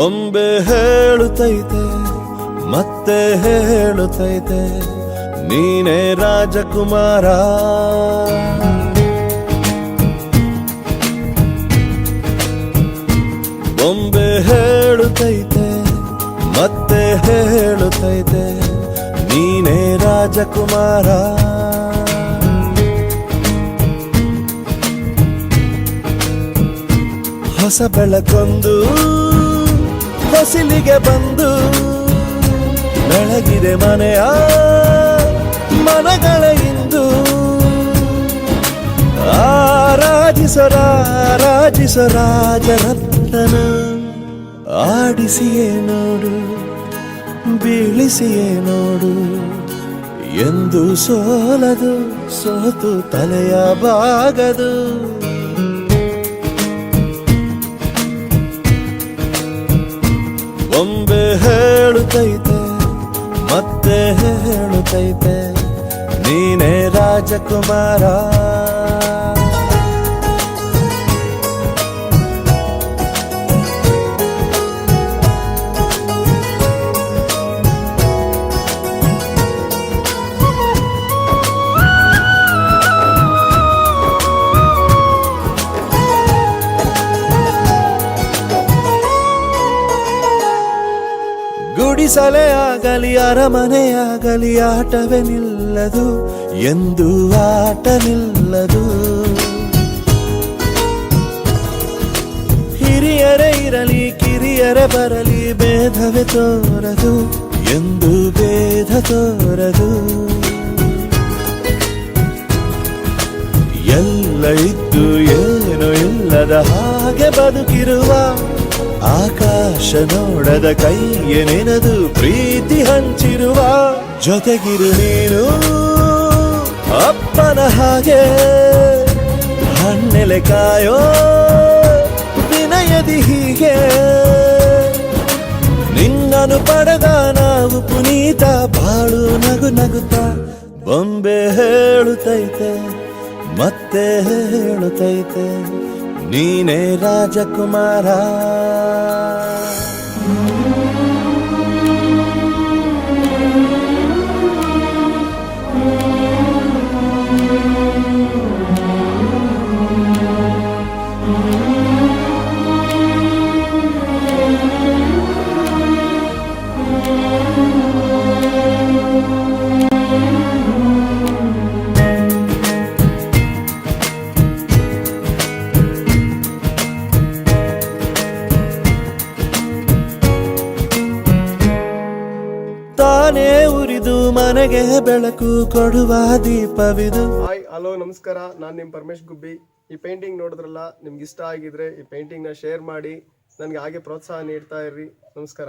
ಬೊಂಬೆ ಹೇಳುತ್ತೈತೆ ಮತ್ತೆ ಹೇಳುತ್ತೈತೆ ನೀನೇ ರಾಜಕುಮಾರ. ಬೊಂಬೆ ಹೇಳುತ್ತೈತೆ ಮತ್ತೆ ಹೇಳುತ್ತೈತೆ ನೀನೇ ರಾಜಕುಮಾರ. ಹೊಸ ಬೆಳಕೊಂದು ಹೊಸಿಲಿಗೆ ಬಂದು ಬೆಳಗಿದೆ ಮನೆಯ ಮನಗಳ ಇಂದು. ಆರಾಧಿಸೋ ರಾಜರತ್ನನ ಆಡಿಸಿಯೇ ನೋಡು ಬೀಳಿಸಿಯೇ ನೋಡು ಎಂದು ಸೋಲದು ಸೋತು ತಲೆಯ ಬಾಗದು. ಬೊಂಬೆ ಹೇಳುತ್ತೈತೆ ಮತ್ತೆ ಹೇಳುತ್ತೈತೆ ನೀನೇ ರಾಜಕುಮಾರ. ಗುಡಿಸಲೇ ಆಗಲಿ ಅರಮನೆಯಾಗಲಿ ಆಟವೇ ನಿಲ್ಲದು ಎಂದು ಆಟ ನಿಲ್ಲದು. ಹಿರಿಯರೇ ಇರಲಿ ಕಿರಿಯರೇ ಬರಲಿ ಭೇದವೇ ತೋರದು ಎಂದು ಭೇದ ತೋರದು. ಎಲ್ಲ ಇದ್ದು ಏನು ಇಲ್ಲದ ಹಾಗೆ ಬದುಕಿರುವ ಆಕಾಶ ನೋಡದ ಕೈಯೇ ನೆನೆದು ಪ್ರೀತಿ ಹಂಚಿರುವ. ಜೊತೆಗಿರು ನೀನು ಅಪ್ಪನ ಹಾಗೆ ಹಣ್ಣೆಲೆ ಕಾಯೋ ವಿನಯದಿ ಹೀಗೆ. ನಿನ್ನನು ಪಡೆದ ನಾವು ಪುನೀತ ಬಾಳು ನಗು ನಗುತ್ತಾ. ಬೊಂಬೆ ಹೇಳುತ್ತೈತೆ ಮತ್ತೆ ಹೇಳುತ್ತೈತೆ ನೀನೇ ರಾಜಕುಮಾರ. ತಾನೇ ಉರಿದು ಮನೆಗೆ ಬೆಳಕು ಕೊಡುವ ದೀಪವಿದು. ಹಾಯ್ ಹಲೋ ನಮಸ್ಕಾರ, ನಾನು ನಿಮ್ಮ ಪರಮೇಶ್ ಗುಬ್ಬಿ. ಈ ಪೇಂಟಿಂಗ್ ನೋಡಿದ್ರಲ್ಲ, ನಿಮ್ಗೆ ಇಷ್ಟ ಆಗಿದ್ರೆ ಈ ಪೇಂಟಿಂಗ್ನ ಶೇರ್ ಮಾಡಿ ನನಗೆ ಹಾಗೆ ಪ್ರೋತ್ಸಾಹ ನೀಡ್ತಾ ಇರ್ರಿ. ನಮಸ್ಕಾರ.